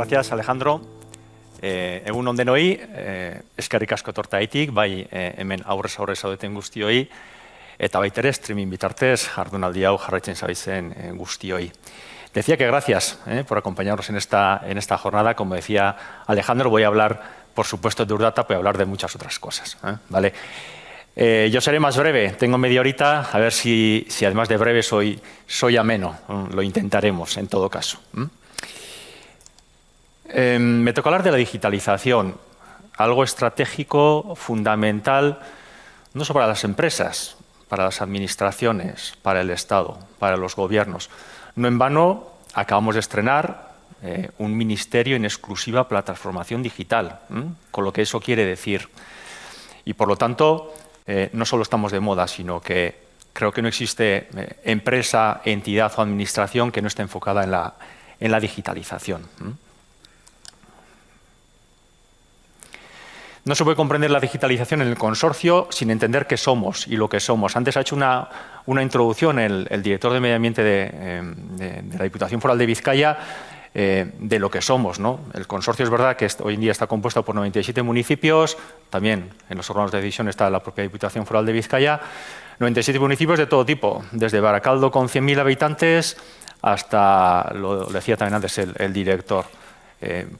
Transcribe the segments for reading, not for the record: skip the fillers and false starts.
gracias, Alejandro. Egun on denoi, eskerrik asko etortagatik, bai hemen aurrez aurre zaudeten guztioi, eta baita ere streaming bitartez jardunaldi hau jarraitzen zabizen guztioi. Decía que gracias por acompañarnos en esta jornada. Como decía Alejandro, voy a hablar, por supuesto, de Urdata, voy a hablar de muchas otras cosas. ¿Vale? Yo seré más breve, tengo media horita, a ver si además de breve soy ameno, lo intentaremos en todo caso. Me toca hablar de la digitalización, algo estratégico, fundamental, no solo para las empresas, para las administraciones, para el Estado, para los gobiernos. No en vano acabamos de estrenar un ministerio en exclusiva para la transformación digital, con lo que eso quiere decir. Y por lo tanto, no solo estamos de moda, sino que creo que no existe empresa, entidad o administración que no esté enfocada en la digitalización. No se puede comprender la digitalización en el consorcio sin entender qué somos y lo que somos. Antes ha hecho una introducción el director de Medio Ambiente de la Diputación Foral de Vizcaya de lo que somos, ¿no? El consorcio es verdad que hoy en día está compuesto por 97 municipios, también en los órganos de decisión está la propia Diputación Foral de Vizcaya, 97 municipios de todo tipo, desde Baracaldo con 100.000 habitantes hasta, lo decía también antes el director,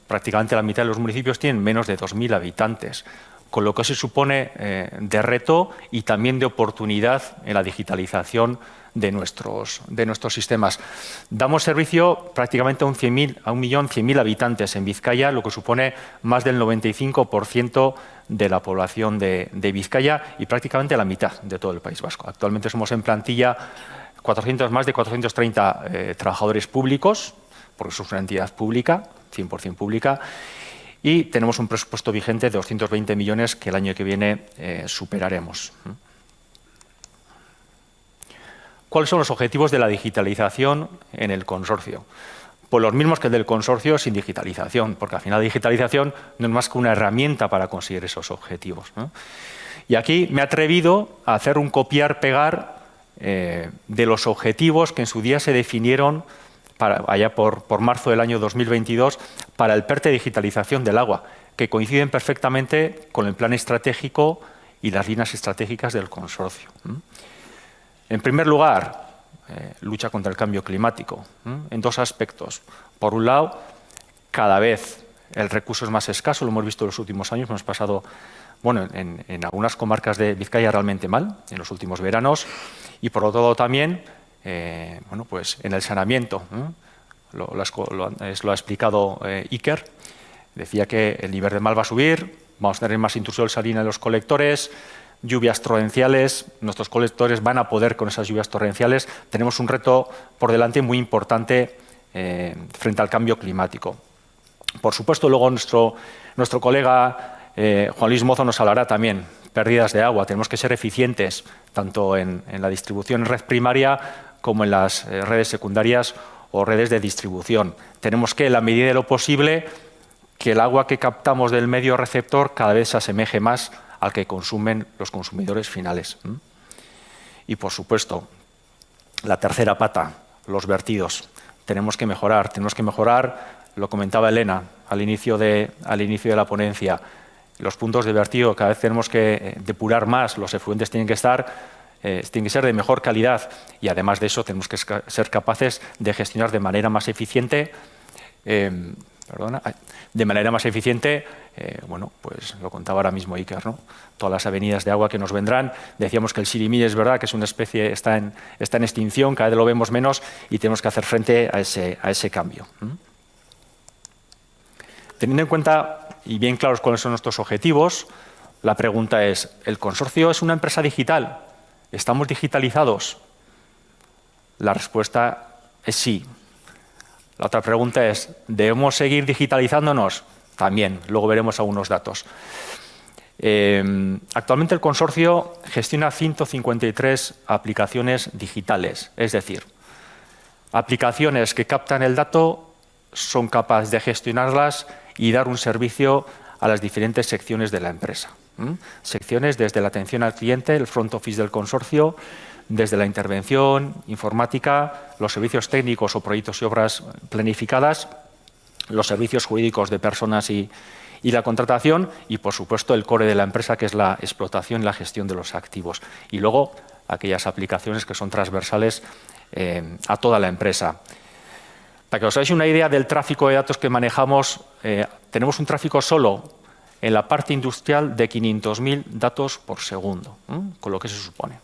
prácticamente la mitad de los municipios tienen menos de 2.000 habitantes, con lo que se supone de reto y también de oportunidad en la digitalización de nuestros sistemas. Damos servicio prácticamente a 1.100.000 habitantes en Vizcaya, lo que supone más del 95% de la población de Vizcaya y prácticamente la mitad de todo el País Vasco. Actualmente somos en plantilla más de 430 trabajadores públicos, porque somos una entidad pública, 100% pública, y tenemos un presupuesto vigente de 220 millones que el año que viene superaremos. ¿Cuáles son los objetivos de la digitalización en el consorcio? Pues los mismos que el del consorcio sin digitalización, porque al final la digitalización no es más que una herramienta para conseguir esos objetivos, ¿no? Y aquí me he atrevido a hacer un copiar-pegar de los objetivos que en su día se definieron allá por marzo del año 2022 para el PERTE de digitalización del agua, que coinciden perfectamente con el plan estratégico y las líneas estratégicas del consorcio. En primer lugar, lucha contra el cambio climático, en dos aspectos. Por un lado, cada vez el recurso es más escaso, lo hemos visto en los últimos años, hemos pasado, bueno, en algunas comarcas de Vizcaya realmente mal, en los últimos veranos, y por otro lado también, bueno, pues en el saneamiento, lo ha explicado Iker, decía que el nivel del mar va a subir, vamos a tener más intrusión salina en los colectores, lluvias torrenciales, nuestros colectores van a poder con esas lluvias torrenciales, tenemos un reto por delante muy importante frente al cambio climático. Por supuesto, luego nuestro colega Juan Luis Mozo nos hablará también pérdidas de agua, tenemos que ser eficientes tanto en la distribución en red primaria como en las redes secundarias o redes de distribución. Tenemos que, en la medida de lo posible, que el agua que captamos del medio receptor cada vez se asemeje más al que consumen los consumidores finales. Y, por supuesto, la tercera pata, los vertidos. Tenemos que mejorar, lo comentaba Elena al inicio de la ponencia, los puntos de vertido cada vez tenemos que depurar más, los efluentes tienen que ser de mejor calidad y además de eso tenemos que ser capaces de gestionar de manera más eficiente, bueno, pues lo contaba ahora mismo Iker, ¿no? Todas las avenidas de agua que nos vendrán, decíamos que el sirimí es verdad que es una especie, está en extinción, cada vez lo vemos menos y tenemos que hacer frente a ese cambio. Teniendo en cuenta y bien claros cuáles son nuestros objetivos, la pregunta es, ¿el consorcio es una empresa digital? ¿Estamos digitalizados? La respuesta es sí. La otra pregunta es, ¿debemos seguir digitalizándonos? También, luego veremos algunos datos. Actualmente el consorcio gestiona 153 aplicaciones digitales, es decir, aplicaciones que captan el dato, son capaces de gestionarlas y dar un servicio a las diferentes secciones de la empresa. Secciones desde la atención al cliente, el front office del consorcio, desde la intervención, informática, los servicios técnicos o proyectos y obras planificadas, los servicios jurídicos de personas y la contratación y, por supuesto, el core de la empresa, que es la explotación y la gestión de los activos. Y luego, aquellas aplicaciones que son transversales a toda la empresa. Para que os hagáis una idea del tráfico de datos que manejamos, tenemos un tráfico solo en la parte industrial de 500.000 datos por segundo, con lo que se supone.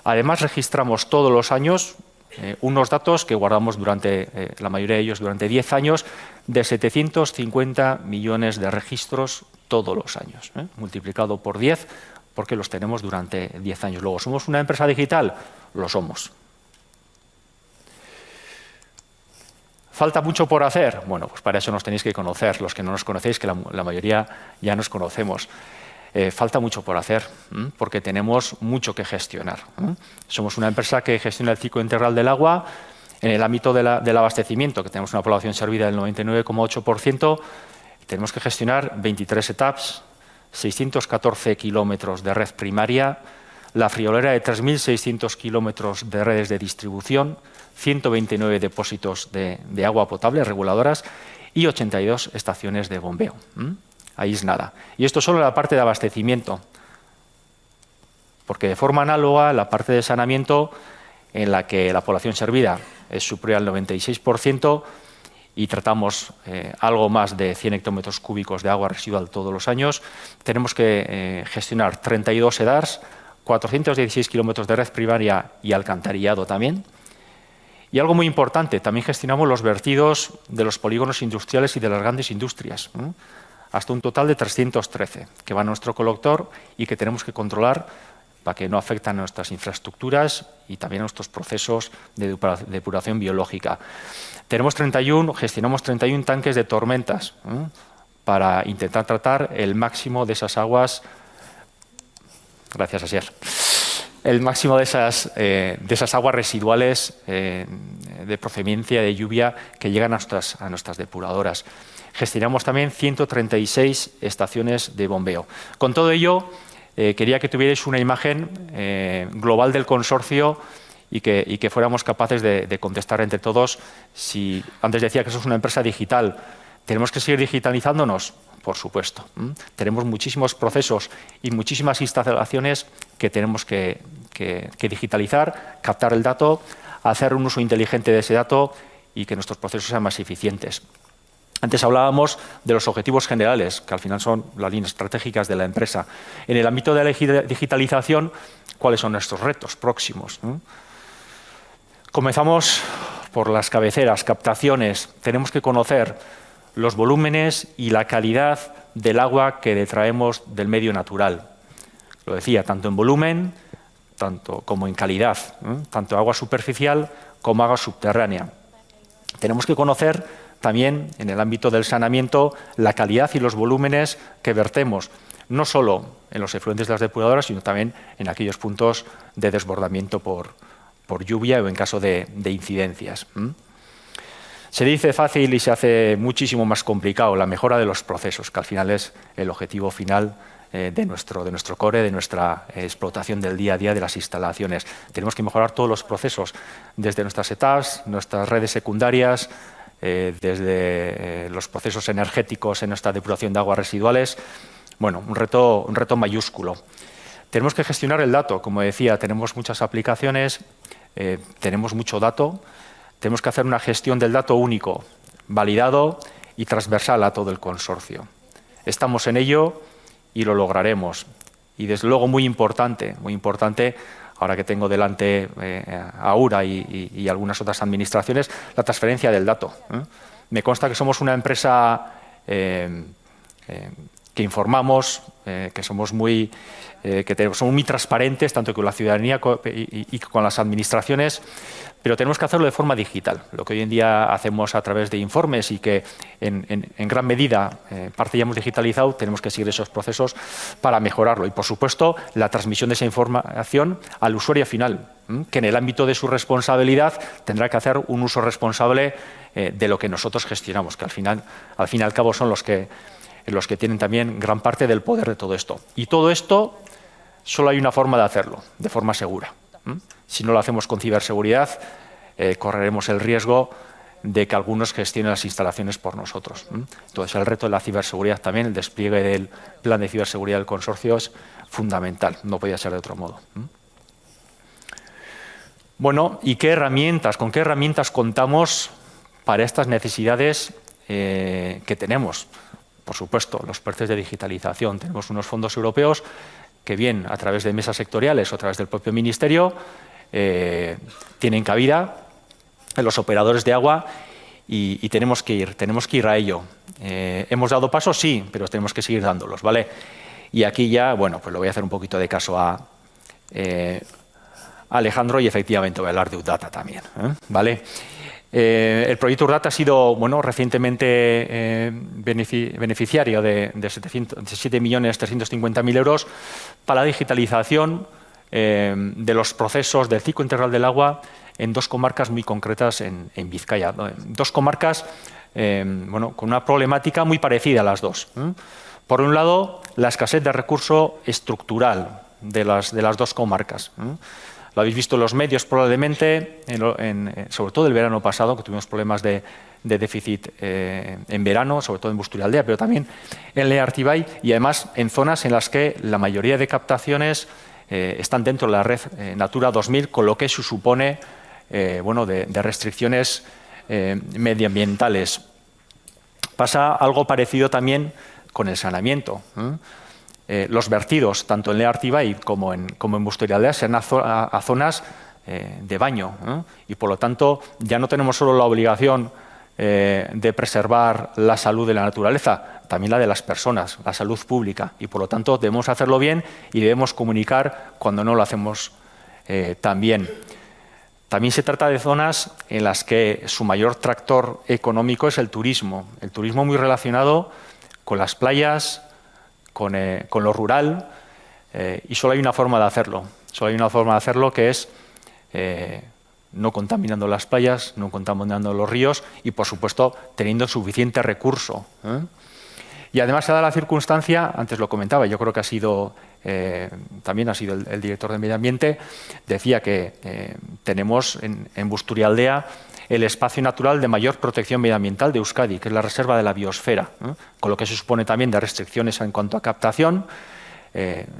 Además, registramos todos los años unos datos que guardamos durante, la mayoría de ellos durante 10 años, de 750 millones de registros todos los años, multiplicado por 10, porque los tenemos durante 10 años. Luego, ¿somos una empresa digital? Lo somos. ¿Falta mucho por hacer? Bueno, pues para eso nos tenéis que conocer. Los que no nos conocéis, que la mayoría ya nos conocemos. Falta mucho por hacer, porque tenemos mucho que gestionar. Somos una empresa que gestiona el ciclo integral del agua. En el ámbito del abastecimiento, que tenemos una población servida del 99,8%, tenemos que gestionar 23 etapas, 614 kilómetros de red primaria, la friolera de 3.600 kilómetros de redes de distribución, 129 depósitos de agua potable reguladoras y 82 estaciones de bombeo. Ahí es nada. Y esto solo la parte de abastecimiento, porque de forma análoga la parte de saneamiento, en la que la población servida es superior al 96% y tratamos algo más de 100 hectómetros cúbicos de agua residual todos los años, tenemos que gestionar 32 EDARs, 416 kilómetros de red primaria y alcantarillado también. Y algo muy importante, también gestionamos los vertidos de los polígonos industriales y de las grandes industrias, hasta un total de 313, que va a nuestro colector y que tenemos que controlar para que no afecten a nuestras infraestructuras y también a nuestros procesos de depuración biológica. Gestionamos 31 tanques de tormentas para intentar tratar el máximo de esas aguas. Gracias, Asier. El máximo de esas aguas residuales de procedencia de lluvia que llegan a nuestras depuradoras. Gestionamos también 136 estaciones de bombeo. Con todo ello, quería que tuvierais una imagen global del consorcio y que fuéramos capaces de contestar entre todos. Si antes decía que somos una empresa digital, ¿tenemos que seguir digitalizándonos? Por supuesto. Tenemos muchísimos procesos y muchísimas instalaciones que tenemos que digitalizar, captar el dato, hacer un uso inteligente de ese dato y que nuestros procesos sean más eficientes. Antes hablábamos de los objetivos generales, que al final son las líneas estratégicas de la empresa. En el ámbito de la digitalización, ¿cuáles son nuestros retos próximos? Comenzamos por las cabeceras, captaciones. Tenemos que conocer los volúmenes y la calidad del agua que detraemos del medio natural. Lo decía, tanto en volumen como en calidad, tanto agua superficial como agua subterránea. Tenemos que conocer también, en el ámbito del saneamiento, la calidad y los volúmenes que vertemos, no solo en los efluentes de las depuradoras, sino también en aquellos puntos de desbordamiento por lluvia o en caso de incidencias. Se dice fácil y se hace muchísimo más complicado la mejora de los procesos, que al final es el objetivo final de nuestro core, de nuestra explotación del día a día de las instalaciones. Tenemos que mejorar todos los procesos, desde nuestras etapas, nuestras redes secundarias, desde los procesos energéticos en nuestra depuración de aguas residuales. Bueno, un reto mayúsculo. Tenemos que gestionar el dato, como decía, tenemos muchas aplicaciones, tenemos mucho dato. Tenemos que hacer una gestión del dato único, validado y transversal a todo el consorcio. Estamos en ello y lo lograremos. Y desde luego muy importante, ahora que tengo delante a Aura y algunas otras administraciones, la transferencia del dato. Me consta que somos una empresa que informamos, que somos muy transparentes, tanto con la ciudadanía y con las administraciones, pero tenemos que hacerlo de forma digital. Lo que hoy en día hacemos a través de informes y que en gran medida parte ya hemos digitalizado, tenemos que seguir esos procesos para mejorarlo. Y, por supuesto, la transmisión de esa información al usuario final, que en el ámbito de su responsabilidad tendrá que hacer un uso responsable de lo que nosotros gestionamos, que al fin y al cabo son los que tienen también gran parte del poder de todo esto. Y todo esto solo hay una forma de hacerlo, de forma segura. Si no lo hacemos con ciberseguridad, correremos el riesgo de que algunos gestionen las instalaciones por nosotros. Entonces, el reto de la ciberseguridad también, el despliegue del plan de ciberseguridad del consorcio es fundamental, no podía ser de otro modo. Bueno, ¿y con qué herramientas contamos para estas necesidades que tenemos? Por supuesto, los PERTEs de digitalización. Tenemos unos fondos europeos que bien a través de mesas sectoriales o a través del propio ministerio tienen cabida en los operadores de agua y tenemos que ir a ello. ¿Hemos dado pasos? Sí, pero tenemos que seguir dándolos, ¿vale? Y aquí ya, bueno, pues le voy a hacer un poquito de caso a Alejandro y efectivamente voy a hablar de UDATA también, ¿vale? El proyecto UDATA ha sido, bueno, recientemente beneficiario de 7.350.000 euros para la digitalización de los procesos del ciclo integral del agua en 2 comarcas muy concretas en Vizcaya. 2 comarcas bueno, con una problemática muy parecida a las 2. Por un lado, la escasez de recurso estructural de las 2 comarcas. Lo habéis visto en los medios probablemente, sobre todo el verano pasado, que tuvimos problemas de déficit en verano, sobre todo en Busturialdea, pero también en Leartibay, y además en zonas en las que la mayoría de captaciones están dentro de la red Natura 2000, con lo que eso supone bueno, de restricciones medioambientales. Pasa algo parecido también con el saneamiento. Los vertidos, tanto en Leartibay como en Busturialdea, se dan a zonas de baño. Y por lo tanto, ya no tenemos solo la obligación de preservar la salud de la naturaleza, también la de las personas, la salud pública. Y por lo tanto, debemos hacerlo bien y debemos comunicar cuando no lo hacemos tan bien. También se trata de zonas en las que su mayor tractor económico es el turismo muy relacionado con las playas, con lo rural, y solo hay una forma de hacerlo. Solo hay una forma de hacerlo que es no contaminando las playas, no contaminando los ríos y, por supuesto, teniendo suficiente recurso. Y además se da la circunstancia, antes lo comentaba, yo creo que también ha sido el director de Medio Ambiente, decía que tenemos en Busturialdea el espacio natural de mayor protección medioambiental de Euskadi, que es la reserva de la biosfera, con lo que se supone también de restricciones en cuanto a captación,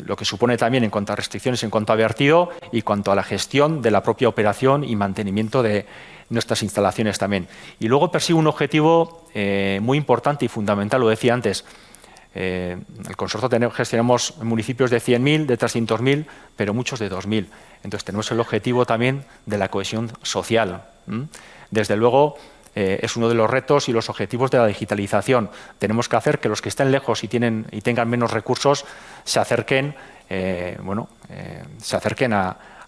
lo que supone también en cuanto a restricciones en cuanto a vertido y cuanto a la gestión de la propia operación y mantenimiento de nuestras instalaciones también. Y luego persigue un objetivo muy importante y fundamental, lo decía antes. El consorcio gestionamos municipios de 100.000, de 300.000, pero muchos de 2.000. Entonces tenemos el objetivo también de la cohesión social. Desde luego, es uno de los retos y los objetivos de la digitalización. Tenemos que hacer que los que estén lejos y tengan menos recursos se acerquen,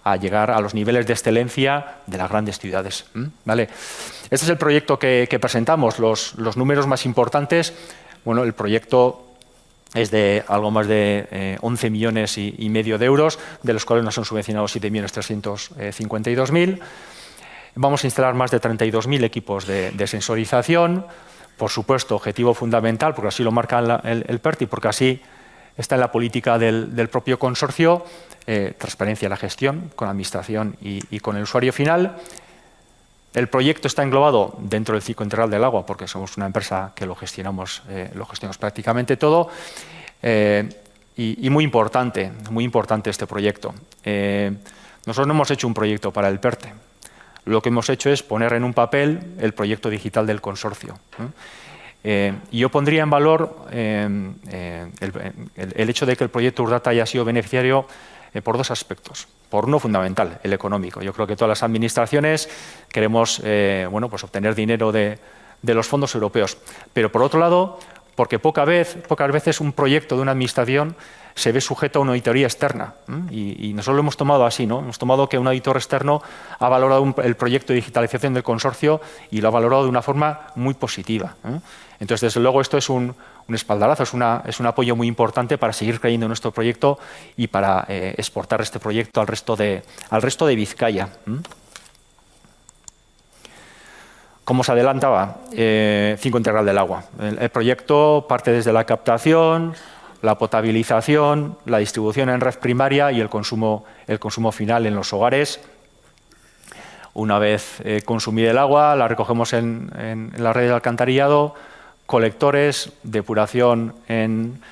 a llegar a los niveles de excelencia de las grandes ciudades. ¿Vale? Este es el proyecto que presentamos. Los números más importantes, bueno, el proyecto es de algo más de 11,5 millones de euros, de los cuales nos han subvencionado 7.352.000. Vamos a instalar más de 32.000 equipos de sensorización. Por supuesto, objetivo fundamental, porque así lo marca el PERT y porque así está en la política del propio consorcio, transparencia en la gestión con la administración y con el usuario final. El proyecto está englobado dentro del ciclo integral del agua, porque somos una empresa que lo gestionamos prácticamente todo. Y muy importante este proyecto. Nosotros no hemos hecho un proyecto para el PERTE. Lo que hemos hecho es poner en un papel el proyecto digital del consorcio. Y yo pondría en valor el hecho de que el proyecto UDATA haya sido beneficiario por 2 aspectos. Por uno fundamental, el económico. Yo creo que todas las administraciones queremos pues obtener dinero de los fondos europeos. Pero por otro lado, porque pocas veces un proyecto de una administración se ve sujeto a una auditoría externa. Y nosotros lo hemos tomado así, ¿no? Hemos tomado que un auditor externo ha valorado el proyecto de digitalización del consorcio y lo ha valorado de una forma muy positiva. Entonces, desde luego, esto es un espaldarazo, es un apoyo muy importante para seguir creyendo en nuestro proyecto y para exportar este proyecto al resto de Vizcaya. Como se adelantaba, ciclo integral del agua. El proyecto parte desde la captación, la potabilización, la distribución en red primaria y el consumo final en los hogares. Una vez consumida el agua, la recogemos en la red de alcantarillado, colectores, depuración en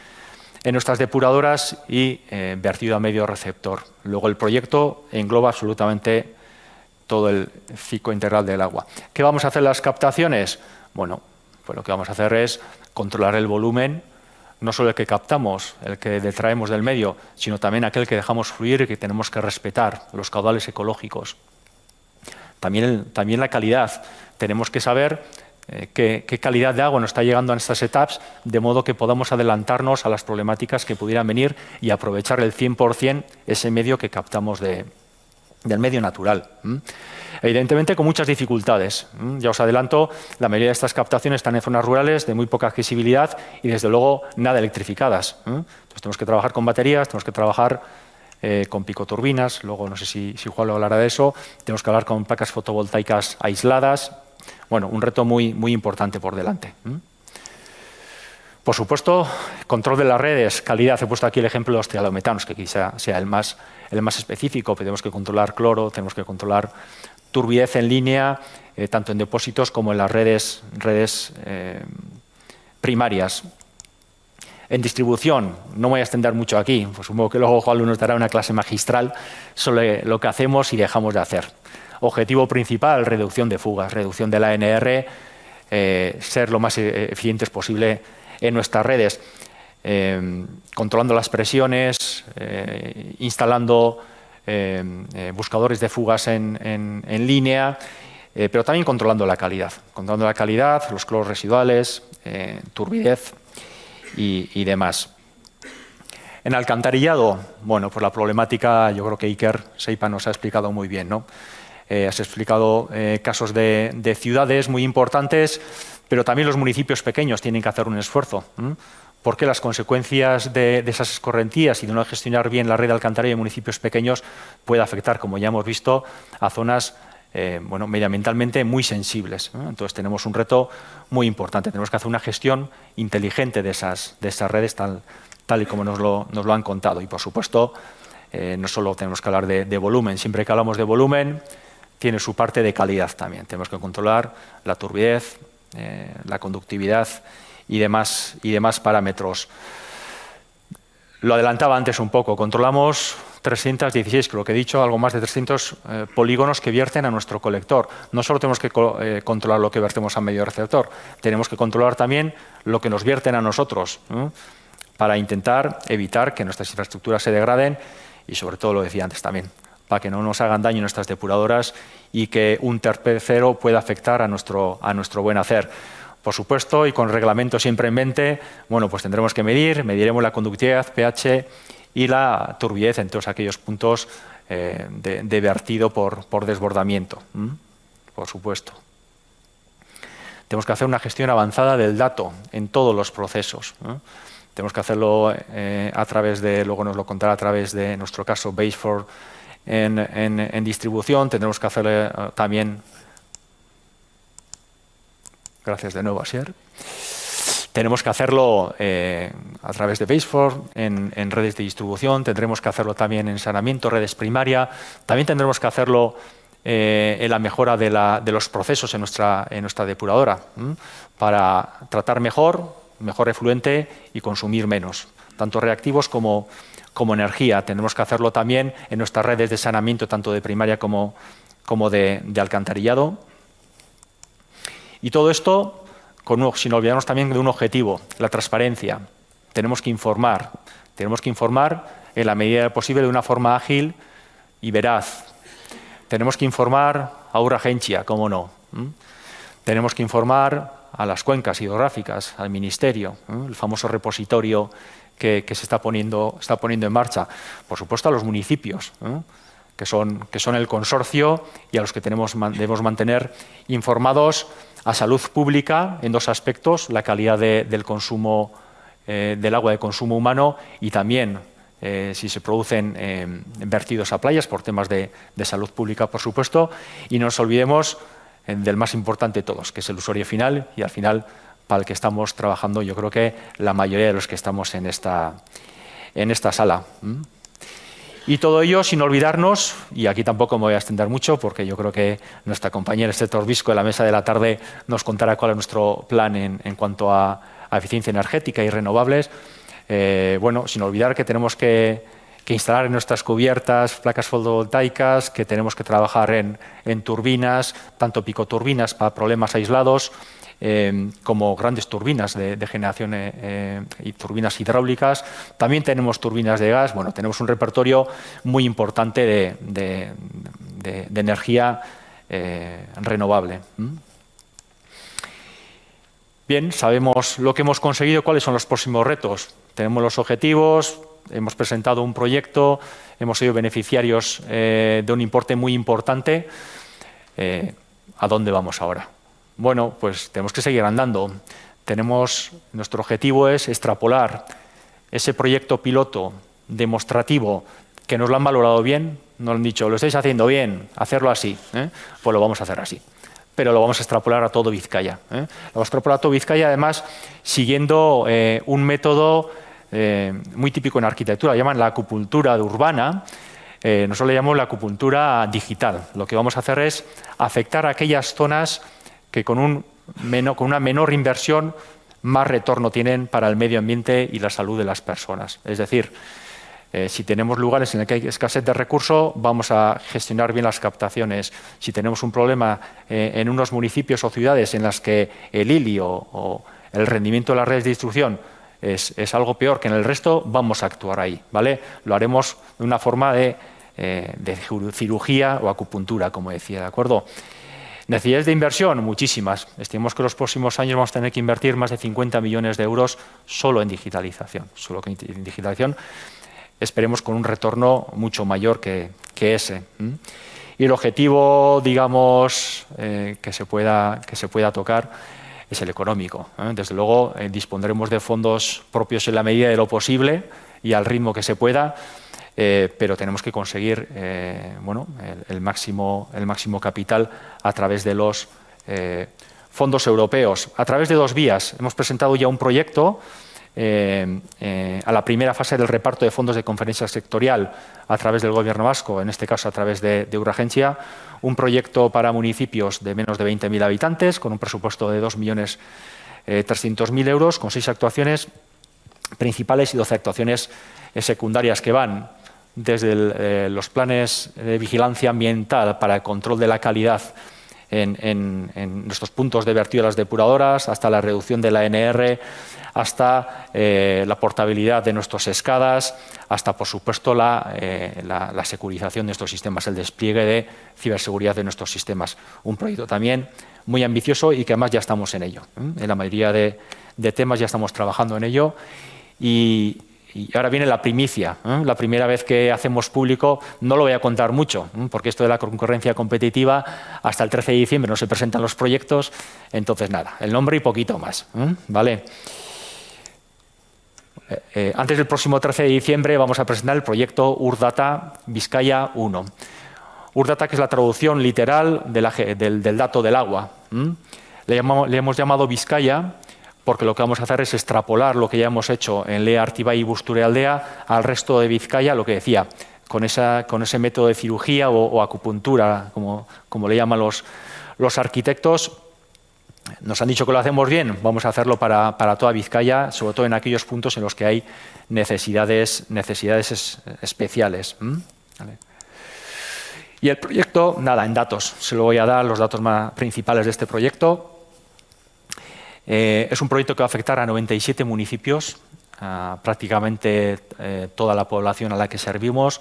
nuestras depuradoras y vertido a medio receptor. Luego el proyecto engloba absolutamente todo el ciclo integral del agua. ¿Qué vamos a hacer en las captaciones? Bueno, pues lo que vamos a hacer es controlar el volumen, no solo el que captamos, el que detraemos del medio, sino también aquel que dejamos fluir y que tenemos que respetar, los caudales ecológicos. También la calidad. Tenemos que saber qué calidad de agua nos está llegando a estas etapas, de modo que podamos adelantarnos a las problemáticas que pudieran venir y aprovechar el 100% ese medio que captamos del medio natural. Evidentemente con muchas dificultades. Ya os adelanto, la mayoría de estas captaciones están en zonas rurales de muy poca accesibilidad y desde luego nada electrificadas. Entonces tenemos que trabajar con baterías, tenemos que trabajar con picoturbinas, luego no sé si Juan lo hablará de eso, tenemos que hablar con placas fotovoltaicas aisladas. Bueno, un reto muy importante por delante. Por supuesto, control de las redes, calidad. He puesto aquí el ejemplo de los trialometanos, que quizá sea el más específico. Tenemos que controlar cloro, tenemos que controlar turbidez en línea, tanto en depósitos como en las redes primarias. En distribución, no me voy a extender mucho aquí, pues supongo que luego Juan nos dará una clase magistral sobre lo que hacemos y dejamos de hacer. Objetivo principal, reducción de fugas, reducción de la ANR, ser lo más eficientes posible en nuestras redes, controlando las presiones, instalando buscadores de fugas en línea, pero también controlando la calidad, los cloros residuales, turbidez y demás. En alcantarillado, bueno, pues la problemática, yo creo que Iker Seipa nos ha explicado muy bien, ¿no? Has explicado casos de ciudades muy importantes, pero también los municipios pequeños tienen que hacer un esfuerzo, porque las consecuencias de esas escorrentías y de no gestionar bien la red de alcantarilla en municipios pequeños puede afectar, como ya hemos visto, a zonas medioambientalmente muy sensibles. Entonces tenemos un reto muy importante. Tenemos que hacer una gestión inteligente de esas redes tal y como nos lo han contado. Y por supuesto, no solo tenemos que hablar de volumen. Siempre que hablamos de volumen, tiene su parte de calidad también. Tenemos que controlar la turbidez, la conductividad y demás parámetros. Lo adelantaba antes un poco. Controlamos 316, creo que he dicho, algo más de 300 polígonos que vierten a nuestro colector. No solo tenemos que controlar lo que vertemos a medio receptor, tenemos que controlar también lo que nos vierten a nosotros, para intentar evitar que nuestras infraestructuras se degraden y, sobre todo, lo decía antes también, para que no nos hagan daño nuestras depuradoras y que un tercero pueda afectar a nuestro buen hacer. Por supuesto, y con reglamento siempre en mente, bueno, pues tendremos que mediremos la conductividad, pH y la turbidez en todos aquellos puntos de vertido por desbordamiento, por supuesto. Tenemos que hacer una gestión avanzada del dato en todos los procesos. Tenemos que hacerlo a través de, luego nos lo contará a través de, en nuestro caso, Base4 en distribución. Tendremos que hacerlo también, gracias de nuevo, Asier. Tenemos que hacerlo a través de Base4 en redes de distribución. Tendremos que hacerlo también en saneamiento, redes primaria. También tendremos que hacerlo en la mejora de los procesos en nuestra depuradora, para tratar mejor efluente y consumir menos, tanto reactivos como energía. Tendremos que hacerlo también en nuestras redes de saneamiento, tanto de primaria como de alcantarillado. Y todo esto sin olvidarnos también de un objetivo, la transparencia. Tenemos que informar en la medida posible de una forma ágil y veraz. Tenemos que informar a urgencia, cómo no. Tenemos que informar a las cuencas hidrográficas, al Ministerio, el famoso repositorio que se está poniendo en marcha. Por supuesto, a los municipios, que son el consorcio y a los que debemos mantener informados, a salud pública en dos aspectos: la calidad del consumo del agua de consumo humano y también si se producen vertidos a playas por temas de salud pública, por supuesto. Y no nos olvidemos del más importante de todos, que es el usuario final, y al final para el que estamos trabajando, yo creo que la mayoría de los que estamos en esta sala. Y todo ello sin olvidarnos, y aquí tampoco me voy a extender mucho porque yo creo que nuestra compañera Esther Torbisco en la mesa de la tarde nos contará cuál es nuestro plan en cuanto a eficiencia energética y renovables. Bueno, sin olvidar que tenemos que instalar en nuestras cubiertas placas fotovoltaicas, que tenemos que trabajar en turbinas, tanto picoturbinas para problemas aislados, como grandes turbinas de generación y turbinas hidráulicas. También tenemos turbinas de gas. Bueno, tenemos un repertorio muy importante de energía renovable. Bien, sabemos lo que hemos conseguido, cuáles son los próximos retos. Tenemos los objetivos, hemos presentado un proyecto, hemos sido beneficiarios de un importe muy importante. ¿A dónde vamos ahora? Bueno, pues tenemos que seguir andando. Nuestro objetivo es extrapolar ese proyecto piloto demostrativo que nos lo han valorado bien, nos han dicho, lo estáis haciendo bien, hacerlo así, pues lo vamos a hacer así. Pero lo vamos a extrapolar a todo Vizcaya. Lo vamos a extrapolar a todo Vizcaya, además, siguiendo un método muy típico en arquitectura, llaman la acupuntura urbana. Nosotros le llamamos la acupuntura digital. Lo que vamos a hacer es afectar a aquellas zonas que con una menor inversión más retorno tienen para el medio ambiente y la salud de las personas. Es decir, si tenemos lugares en los que hay escasez de recursos, vamos a gestionar bien las captaciones. Si tenemos un problema en unos municipios o ciudades en las que el ILI o el rendimiento de las redes de distribución es algo peor que en el resto, vamos a actuar ahí, ¿vale? Lo haremos de una forma de cirugía o acupuntura, como decía, ¿de acuerdo? Necesidades de inversión, muchísimas. Estimamos que en los próximos años vamos a tener que invertir más de 50 millones de euros solo en digitalización. Solo en digitalización, esperemos con un retorno mucho mayor que ese. Y el objetivo, digamos, que se pueda tocar es el económico. Desde luego, dispondremos de fondos propios en la medida de lo posible y al ritmo que se pueda, pero tenemos que conseguir bueno, el máximo capital a través de los fondos europeos. A través de dos vías. Hemos presentado ya un proyecto a la primera fase del reparto de fondos de conferencia sectorial a través del Gobierno vasco, en este caso a través de Urgencia, un proyecto para municipios de menos de 20.000 habitantes con un presupuesto de 2.300.000 euros, con 6 actuaciones principales y 12 actuaciones secundarias que van desde los planes de vigilancia ambiental para el control de la calidad en nuestros puntos de vertido de las depuradoras, hasta la reducción de la ANR, hasta la portabilidad de nuestros escadas, hasta, por supuesto, la securización de nuestros sistemas, el despliegue de ciberseguridad de nuestros sistemas. Un proyecto también muy ambicioso y que además ya estamos en ello. En la mayoría de temas ya estamos trabajando en ello. Y ahora viene la primicia. La primera vez que hacemos público, no lo voy a contar mucho, porque esto de la concurrencia competitiva, hasta el 13 de diciembre no se presentan los proyectos, entonces nada, el nombre y poquito más, ¿vale? Antes del próximo 13 de diciembre vamos a presentar el proyecto Urdata Vizcaya 1. Urdata, que es la traducción literal del dato del agua. Le hemos llamado Vizcaya porque lo que vamos a hacer es extrapolar lo que ya hemos hecho en Lea Artibai y Busturealdea al resto de Vizcaya, lo que decía, con ese método de cirugía o acupuntura, como le llaman los arquitectos. Nos han dicho que lo hacemos bien, vamos a hacerlo para toda Vizcaya, sobre todo en aquellos puntos en los que hay necesidades especiales. ¿Vale? Y el proyecto, nada, en datos, se lo voy a dar los datos más principales de este proyecto. Es un proyecto que va a afectar a 97 municipios, a prácticamente toda la población a la que servimos.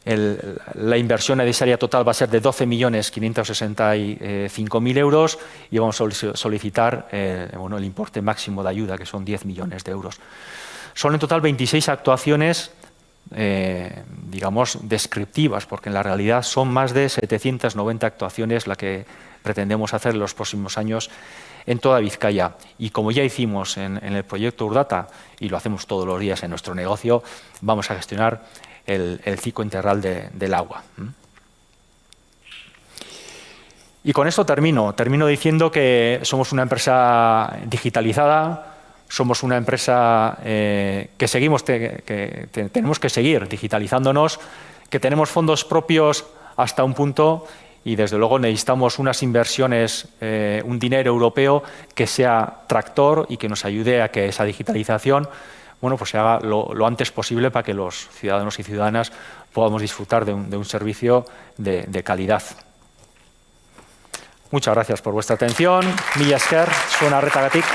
La inversión necesaria total va a ser de 12.565.000 euros y vamos a solicitar el importe máximo de ayuda, que son 10 millones de euros. Son en total 26 actuaciones, digamos, descriptivas, porque en la realidad son más de 790 actuaciones las que pretendemos hacer en los próximos años en toda Vizcaya. Y como ya hicimos en el proyecto Urdata, y lo hacemos todos los días en nuestro negocio, vamos a gestionar el ciclo integral del agua. Y con esto termino diciendo que somos una empresa digitalizada, somos una empresa que seguimos, tenemos que seguir digitalizándonos, que tenemos fondos propios hasta un punto y desde luego necesitamos unas inversiones, un dinero europeo que sea tractor y que nos ayude a que esa digitalización pues se haga lo antes posible para que los ciudadanos y ciudadanas podamos disfrutar de un servicio de calidad. Muchas gracias por vuestra atención. Mila esker, zuen arretagatik.